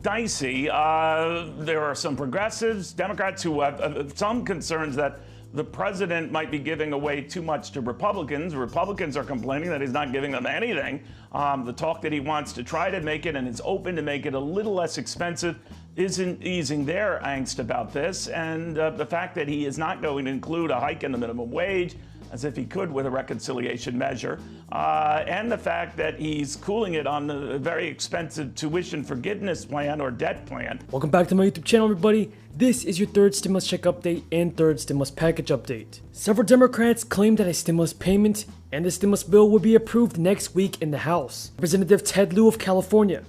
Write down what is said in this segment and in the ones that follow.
Dicey. There are some progressives, Democrats who have some concerns that the president might be giving away too much to Republicans. Republicans are complaining that he's not giving them anything. The talk that he wants to try to make it and is open to make it a little less expensive isn't easing their angst about this. And the fact that he is not going to include a hike in the minimum wage, as if he could with a reconciliation measure, and the fact that he's cooling it on the very expensive tuition forgiveness plan or debt plan. Welcome back to my YouTube channel, everybody. This is your third stimulus check update and third stimulus package update. Several Democrats claim that a stimulus payment and the stimulus bill will be approved next week in the House. Representative Ted Lieu of California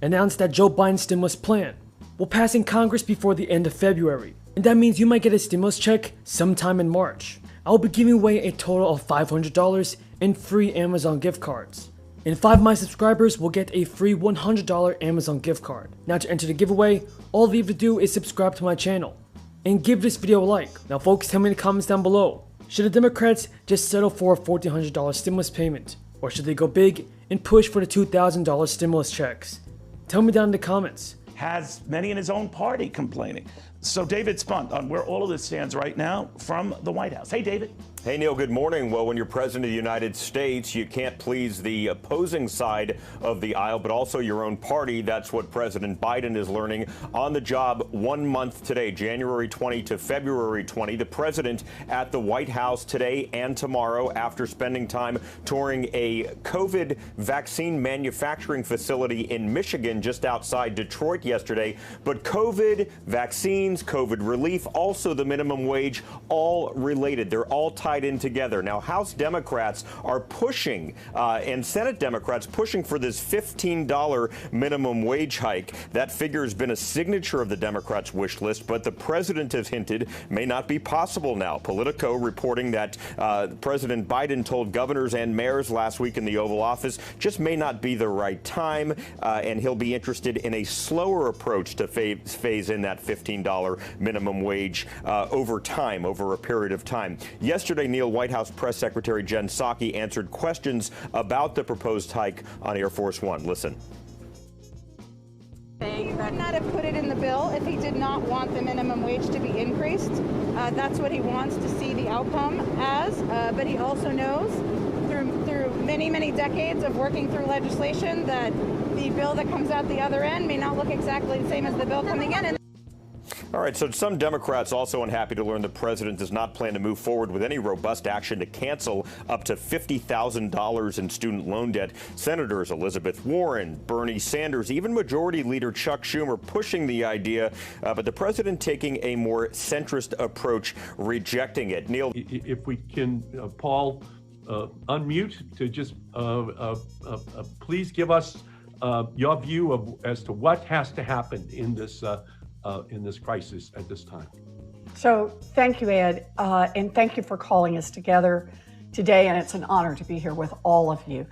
announced that Joe Biden's stimulus plan will pass in Congress before the end of February, and that means you might get a stimulus check sometime in March. I will be giving away a total of $500 in free Amazon gift cards. And 5 of my subscribers will get a free $100 Amazon gift card. Now to enter the giveaway, all you have to do is subscribe to my channel and give this video a like. Now folks, tell me in the comments down below, should the Democrats just settle for a $1,400 stimulus payment? Or should they go big and push for the $2,000 stimulus checks? Tell me down in the comments. Has many in his own party complaining. So David Spunt on where all of this stands right now from the White House. Hey, David. Hey, Neil, good morning. Well, when you're president of the United States, you can't please the opposing side of the aisle, but also your own party. That's what President Biden is learning on the job 1 month today, January 20 to February 20. The president at the White House today and tomorrow after spending time touring a COVID vaccine manufacturing facility in Michigan just outside Detroit yesterday. But COVID, vaccines, COVID relief, also the minimum wage, all related. They're all tied in together. Now, House Democrats are pushing, and Senate Democrats pushing for this $15 minimum wage hike. That figure has been a signature of the Democrats' wish list, but the president has hinted may not be possible now. Politico reporting that President Biden told governors and mayors last week in the Oval Office just may not be the right time, and he'll be interested in a slower approach to phase in that $15 minimum wage over time, over a period of time. Yesterday, Neil, White House Press Secretary Jen Psaki answered questions about the proposed hike on Air Force One. Listen. He would not have put it in the bill if he did not want the minimum wage to be increased. That's what he wants to see the outcome as, but he also knows through many, many decades of working through legislation that the bill that comes out the other end may not look exactly the same as the bill coming in. All right, so some Democrats also unhappy to learn the president does not plan to move forward with any robust action to cancel up to $50,000 in student loan debt. Senators Elizabeth Warren, Bernie Sanders, even Majority Leader Chuck Schumer pushing the idea, but the president taking a more centrist approach, rejecting it. Neil. If we can, Paul, unmute to just please give us your view as to what has to happen in this crisis at this time. So thank you, Ed, and thank you for calling us together today, and it's an honor to be here with all of you.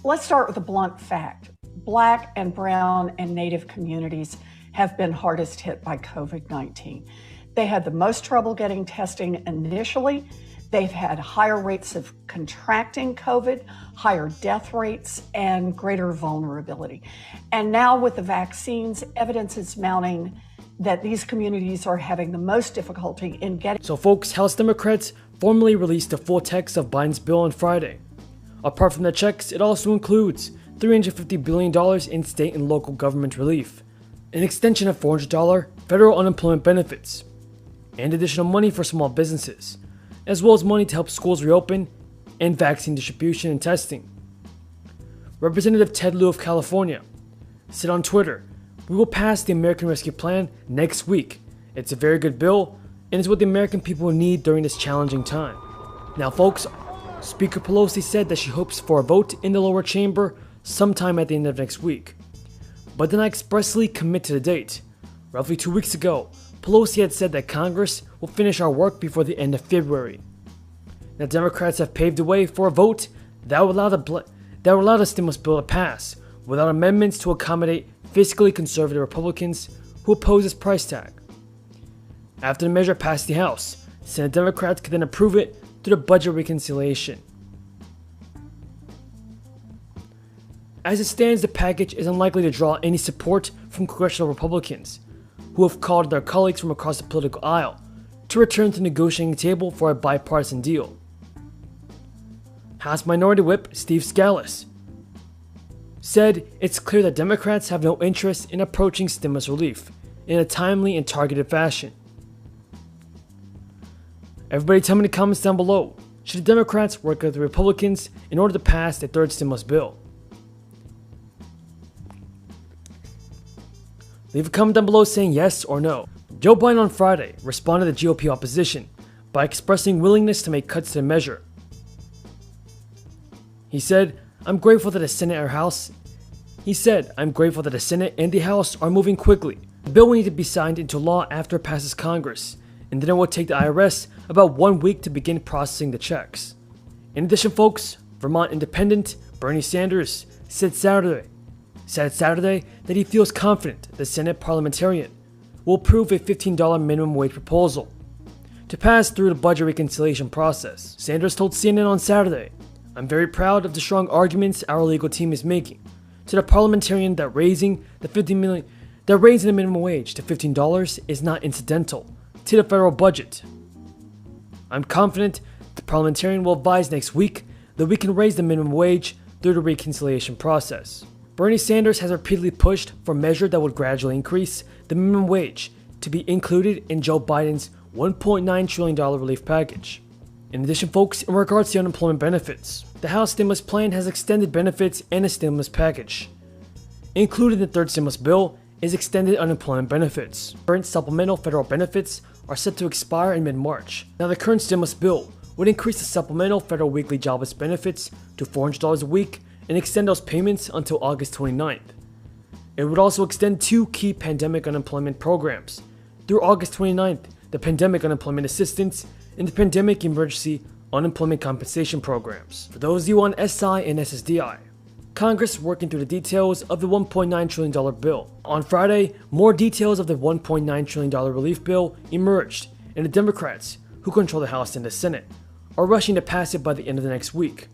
Let's start with a blunt fact. Black and brown and Native communities have been hardest hit by COVID-19. They had the most trouble getting testing initially. They've had higher rates of contracting COVID, higher death rates, and greater vulnerability. And now with the vaccines, evidence is mounting that these communities are having the most difficulty in getting. So folks, House Democrats formally released the full text of Biden's bill on Friday. Apart from the checks, it also includes $350 billion in state and local government relief, an extension of $400 federal unemployment benefits, and additional money for small businesses, as well as money to help schools reopen and vaccine distribution and testing. Representative Ted Lieu of California said on Twitter, "We will pass the American Rescue Plan next week. It's a very good bill, and it's what the American people need during this challenging time." Now folks, Speaker Pelosi said that she hopes for a vote in the lower chamber sometime at the end of next week, but did not expressly commit to the date. Roughly 2 weeks ago, Pelosi had said that Congress will finish our work before the end of February. Now, Democrats have paved the way for a vote that would allow the stimulus bill to pass without amendments to accommodate fiscally conservative Republicans who oppose its price tag. After the measure passed the House, Senate Democrats could then approve it through the budget reconciliation. As it stands, the package is unlikely to draw any support from congressional Republicans, who have called on their colleagues from across the political aisle to return to the negotiating table for a bipartisan deal. House Minority Whip Steve Scalise said it's clear that Democrats have no interest in approaching stimulus relief in a timely and targeted fashion. Everybody tell me in the comments down below, should the Democrats work with the Republicans in order to pass the third stimulus bill? Leave a comment down below saying yes or no. Joe Biden on Friday responded to GOP opposition by expressing willingness to make cuts to the measure. He said, I'm grateful that the Senate and the House are moving quickly. The bill will need to be signed into law after it passes Congress, and then it will take the IRS about 1 week to begin processing the checks. In addition, folks, Vermont Independent Bernie Sanders said Saturday that he feels confident the Senate parliamentarian will approve a $15 minimum wage proposal to pass through the budget reconciliation process. Sanders told CNN on Saturday, I'm very proud of the strong arguments our legal team is making to the parliamentarian that raising the minimum wage to $15 is not incidental to the federal budget. I'm confident the parliamentarian will advise next week that we can raise the minimum wage through the reconciliation process. Bernie Sanders has repeatedly pushed for a measure that would gradually increase the minimum wage to be included in Joe Biden's $1.9 trillion relief package. In addition, folks, in regards to unemployment benefits, the House stimulus plan has extended benefits and a stimulus package. Included in the third stimulus bill is extended unemployment benefits. Current supplemental federal benefits are set to expire in mid-March. Now, the current stimulus bill would increase the supplemental federal weekly jobless benefits to $400 a week and extend those payments until August 29th. It would also extend two key pandemic unemployment programs through August 29th, the Pandemic Unemployment Assistance and the Pandemic Emergency Unemployment Compensation Programs. For those of you on SI and SSDI, Congress working through the details of the $1.9 trillion bill. On Friday, more details of the $1.9 trillion relief bill emerged, and the Democrats, who control the House and the Senate, are rushing to pass it by the end of the next week.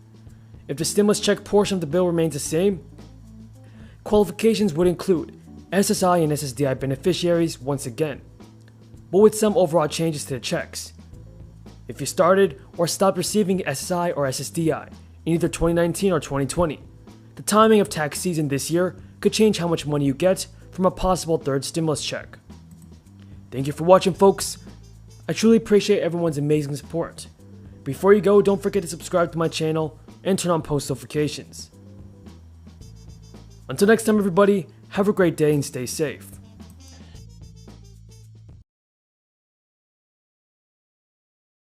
If the stimulus check portion of the bill remains the same, qualifications would include SSI and SSDI beneficiaries once again, but with some overall changes to the checks. If you started or stopped receiving SSI or SSDI in either 2019 or 2020, the timing of tax season this year could change how much money you get from a possible third stimulus check. Thank you for watching, folks. I truly appreciate everyone's amazing support. Before you go, don't forget to subscribe to my channel and turn on post notifications. Until next time, everybody, have a great day and stay safe.